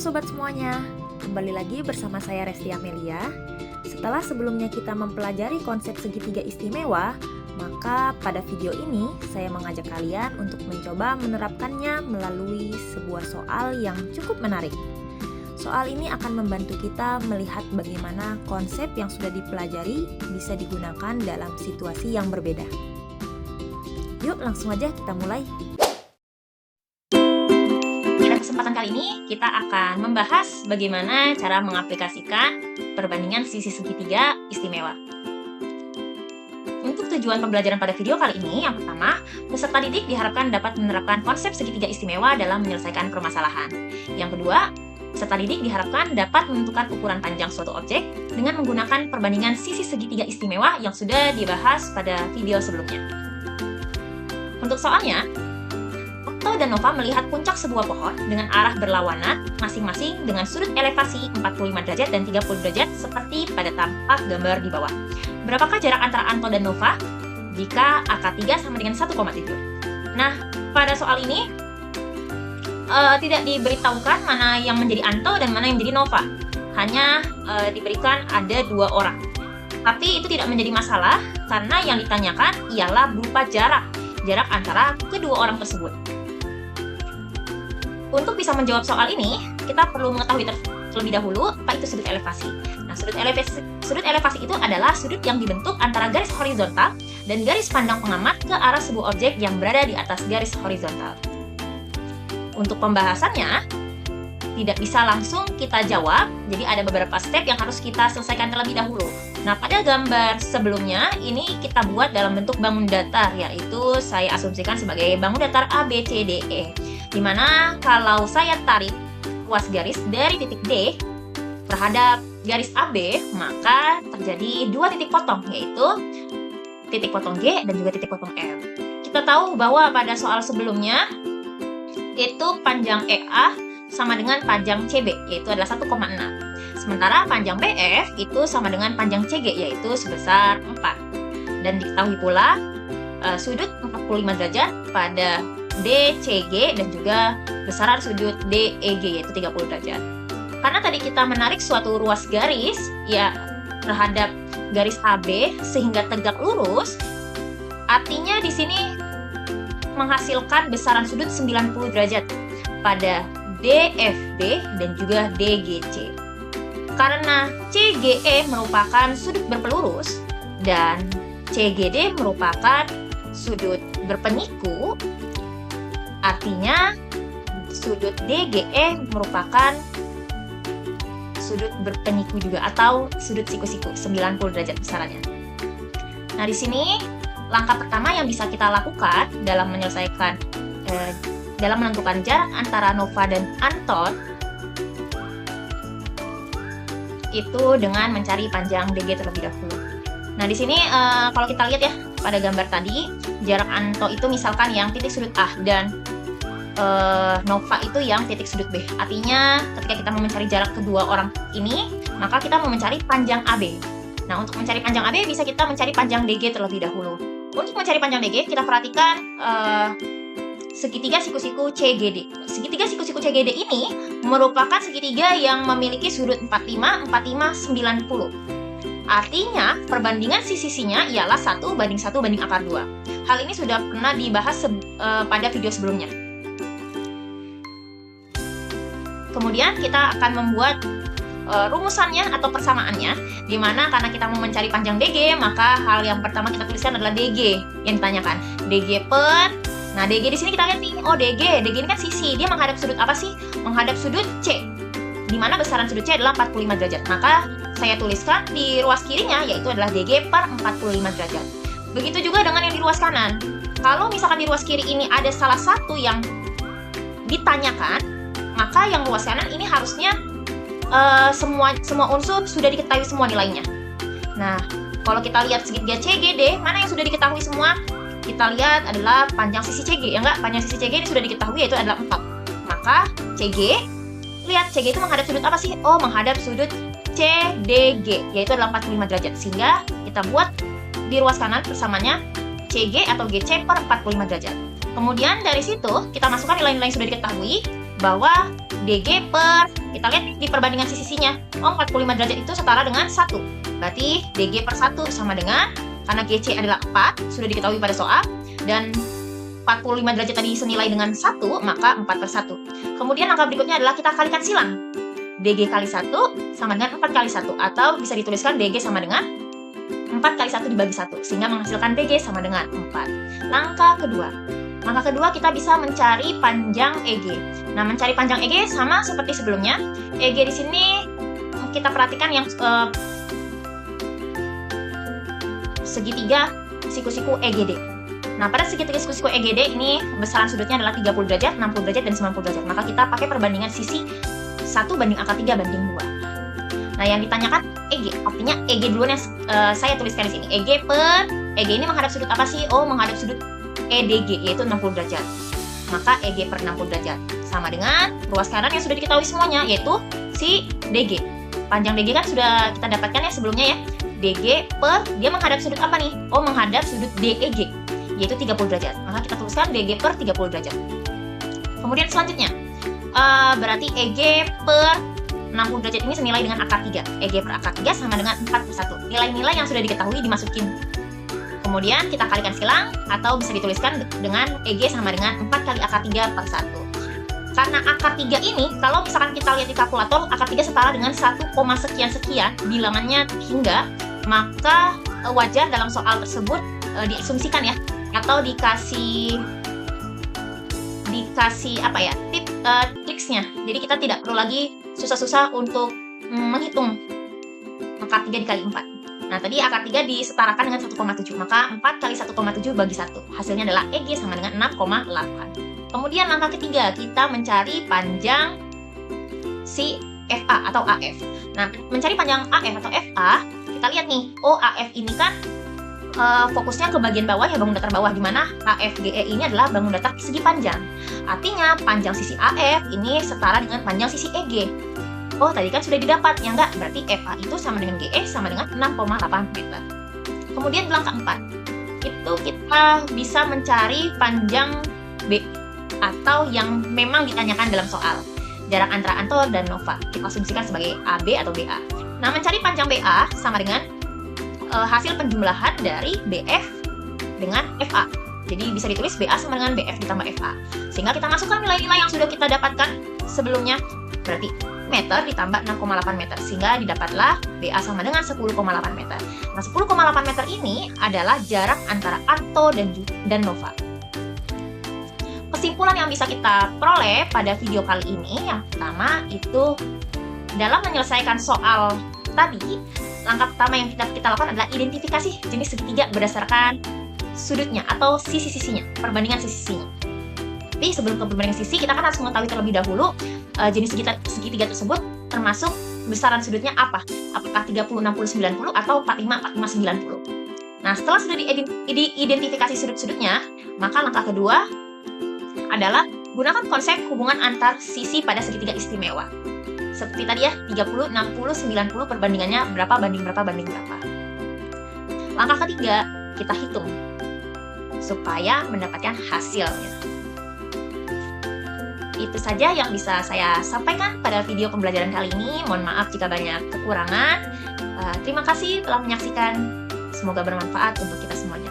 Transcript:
sobat semuanya, kembali lagi bersama saya Resti Amelia. Setelah sebelumnya kita mempelajari konsep segitiga istimewa, maka pada video ini saya mengajak kalian untuk mencoba menerapkannya melalui sebuah soal yang cukup menarik. Soal ini akan membantu kita melihat bagaimana konsep yang sudah dipelajari bisa digunakan dalam situasi yang berbeda. Yuk langsung aja kita mulai. Kesempatan kali ini kita akan membahas bagaimana cara mengaplikasikan perbandingan sisi segitiga istimewa. Untuk tujuan pembelajaran pada video kali ini, yang pertama, peserta didik diharapkan dapat menerapkan konsep segitiga istimewa dalam menyelesaikan permasalahan. Yang kedua, peserta didik diharapkan dapat menentukan ukuran panjang suatu objek dengan menggunakan perbandingan sisi segitiga istimewa yang sudah dibahas pada video sebelumnya. Untuk soalnya, Otto dan Nova melihat puncak sebuah pohon dengan arah berlawanan masing-masing dengan sudut elevasi 45 derajat dan 30 derajat seperti pada tampak gambar di bawah. Berapakah jarak antara Anto dan Nova jika AK 3 sama dengan 1,7? Nah, pada soal ini tidak diberitahukan mana yang menjadi Anto dan mana yang menjadi Nova. Hanya diberikan ada dua orang. Tapi itu tidak menjadi masalah karena yang ditanyakan ialah berupa jarak antara kedua orang tersebut. Untuk bisa menjawab soal ini, kita perlu mengetahui terlebih dahulu apa itu sudut elevasi. Nah, sudut elevasi itu adalah sudut yang dibentuk antara garis horizontal dan garis pandang pengamat ke arah sebuah objek yang berada di atas garis horizontal. Untuk pembahasannya, tidak bisa langsung kita jawab, jadi ada beberapa step yang harus kita selesaikan terlebih dahulu. Nah, pada gambar sebelumnya, ini kita buat dalam bentuk bangun datar, yaitu saya asumsikan sebagai bangun datar A, B, C, D, E. Dimana kalau saya tarik ruas garis dari titik D terhadap garis AB, maka terjadi dua titik potong, yaitu titik potong G dan juga titik potong F. Kita tahu bahwa pada soal sebelumnya, itu panjang EA sama dengan panjang CB, yaitu adalah 1,6. Sementara panjang BF itu sama dengan panjang CG, yaitu sebesar 4. Dan diketahui pula sudut 45 derajat pada DCG dan juga besaran sudut DEG, yaitu 30 derajat. Karena tadi kita menarik suatu ruas garis ya terhadap garis AB sehingga tegak lurus, artinya di sini menghasilkan besaran sudut 90 derajat pada DFB dan juga DGC. Karena CGE merupakan sudut berpelurus dan CGD merupakan sudut berpeniku, artinya sudut DGE merupakan sudut berpeniku juga atau sudut siku-siku 90 derajat besarannya. Nah, di sini langkah pertama yang bisa kita lakukan dalam menyelesaikan dalam menentukan jarak antara Nova dan Anton itu dengan mencari panjang DG terlebih dahulu. Nah, di sini kalau kita lihat ya pada gambar tadi, jarak Anto itu misalkan yang titik sudut A dan Nova itu yang titik sudut B. Artinya ketika kita mau mencari jarak kedua orang ini, maka kita mau mencari panjang AB. Nah, untuk mencari panjang AB bisa kita mencari panjang DG terlebih dahulu. Untuk mencari panjang DG, kita perhatikan segitiga siku-siku CGD. Segitiga siku-siku CGD ini merupakan segitiga yang memiliki sudut 45, 45, 90. Artinya, perbandingan sisi-sisinya ialah 1 banding 1 banding akar 2. Hal ini sudah pernah dibahas pada video sebelumnya. Kemudian kita akan membuat rumusannya atau persamaannya, di mana karena kita mau mencari panjang DG, maka hal yang pertama kita tuliskan adalah DG yang ditanyakan. DG per, nah DG di sini kita lihat nih, oh DG ini kan sisi, dia menghadap sudut apa sih? Menghadap sudut C, di mana besaran sudut C adalah 45 derajat. Maka saya tuliskan di ruas kirinya, yaitu adalah DG per 45 derajat. Begitu juga dengan yang di ruas kanan. Kalau misalkan di ruas kiri ini ada salah satu yang ditanyakan, maka yang ruas kanan ini harusnya semua unsur sudah diketahui semua nilainya. Nah, kalau kita lihat segitiga CGD, mana yang sudah diketahui semua? Kita lihat adalah panjang sisi CG, ya enggak? Panjang sisi CG ini sudah diketahui, yaitu adalah 4. Maka CG, lihat CG itu menghadap sudut apa sih? Oh, menghadap sudut CDG, yaitu adalah 45 derajat. Sehingga kita buat di ruas kanan persamanya CG atau GC per 45 derajat. Kemudian dari situ kita masukkan nilai-nilai yang sudah diketahui, bahwa DG kita lihat di perbandingan sisi-sisinya. 45 derajat itu setara dengan 1. Berarti DG per 1 sama dengan, karena GC adalah 4, sudah diketahui pada soal, dan 45 derajat tadi senilai dengan 1, maka 4 per 1. Kemudian langkah berikutnya adalah kita kalikan silang. DG kali 1 sama dengan 4 kali 1, atau bisa dituliskan DG sama dengan 4 kali 1 dibagi 1, sehingga menghasilkan DG sama dengan 4. Langkah kedua kita bisa mencari panjang EG. Nah, mencari panjang EG sama seperti sebelumnya. EG di sini kita perhatikan yang segitiga siku-siku EGD. Nah, pada segitiga siku-siku EGD ini besaran sudutnya adalah 30 derajat, 60 derajat, dan 90 derajat. Maka kita pakai perbandingan sisi 1 banding angka 3 banding 2. Nah, yang ditanyakan EG, artinya EG duluan yang saya tuliskan di sini. EG ini menghadap sudut apa sih? Oh, menghadap sudut EDG, yaitu 60 derajat. Maka EG per 60 derajat sama dengan ruas kanan yang sudah diketahui semuanya, yaitu si DG. Panjang DG kan sudah kita dapatkan ya sebelumnya ya. DG per, dia menghadap sudut apa nih? Oh, menghadap sudut DEG, yaitu 30 derajat. Maka kita tuliskan DG per 30 derajat. Kemudian selanjutnya, berarti EG per 60 derajat ini senilai dengan akar 3. EG per akar 3 sama dengan 4 per 1. Nilai-nilai yang sudah diketahui dimasukin. Kemudian kita kalikan silang, atau bisa dituliskan dengan EG sama dengan 4 kali akar 3 per 1. Karena akar 3 ini, kalau misalkan kita lihat di kalkulator, akar 3 setara dengan 1, sekian-sekian, bilangannya hingga, maka wajar dalam soal tersebut diasumsikan ya, atau dikasih apa ya, triksnya. Jadi kita tidak perlu lagi susah-susah untuk menghitung akar 3 dikali 4. Nah, tadi akar 3 disetarakan dengan 1,7, maka 4 kali 1,7 bagi 1. Hasilnya adalah EG sama dengan 6,8. Kemudian langkah ketiga, kita mencari panjang si FA atau AF. Nah, mencari panjang AF atau FA, kita lihat nih, oh AF ini kan fokusnya ke bagian bawah ya, bangun datar bawah, di mana AFGE ini adalah bangun datar segi panjang. Artinya panjang sisi AF ini setara dengan panjang sisi EG. Oh, tadi kan sudah didapat, ya enggak? Berarti FA itu sama dengan GE sama dengan 6,8 meter. Kemudian langkah 4, itu kita bisa mencari panjang B, atau yang memang ditanyakan dalam soal. Jarak antara Antor dan Nova, kita asumsikan sebagai AB atau BA. Nah, mencari panjang BA sama dengan hasil penjumlahan dari BF dengan FA. Jadi bisa ditulis BA sama dengan BF ditambah FA. Sehingga kita masukkan nilai-nilai yang sudah kita dapatkan sebelumnya. Berarti meter ditambah 6,8 meter, sehingga didapatlah BA sama dengan 10,8 meter. Nah, 10,8 meter ini adalah jarak antara Anto dan Nova. Kesimpulan yang bisa kita peroleh pada video kali ini, yang pertama itu dalam menyelesaikan soal tadi, langkah pertama yang kita lakukan adalah identifikasi jenis segitiga berdasarkan sudutnya atau sisi-sisinya, perbandingan sisi-sisinya. Tapi sebelum ke perbandingan sisi, kita kan harus mengetahui terlebih dahulu jenis segitiga tersebut termasuk besaran sudutnya apa? Apakah 30, 60, 90 atau 45, 45, 90? Nah, setelah sudah diidentifikasi sudut-sudutnya, maka langkah kedua adalah gunakan konsep hubungan antar sisi pada segitiga istimewa. Seperti tadi ya, 30, 60, 90 perbandingannya berapa banding berapa banding berapa. Langkah ketiga, kita hitung supaya mendapatkan hasilnya. Itu saja yang bisa saya sampaikan pada video pembelajaran kali ini. Mohon maaf jika banyak kekurangan. Terima kasih telah menyaksikan. Semoga bermanfaat untuk kita semuanya.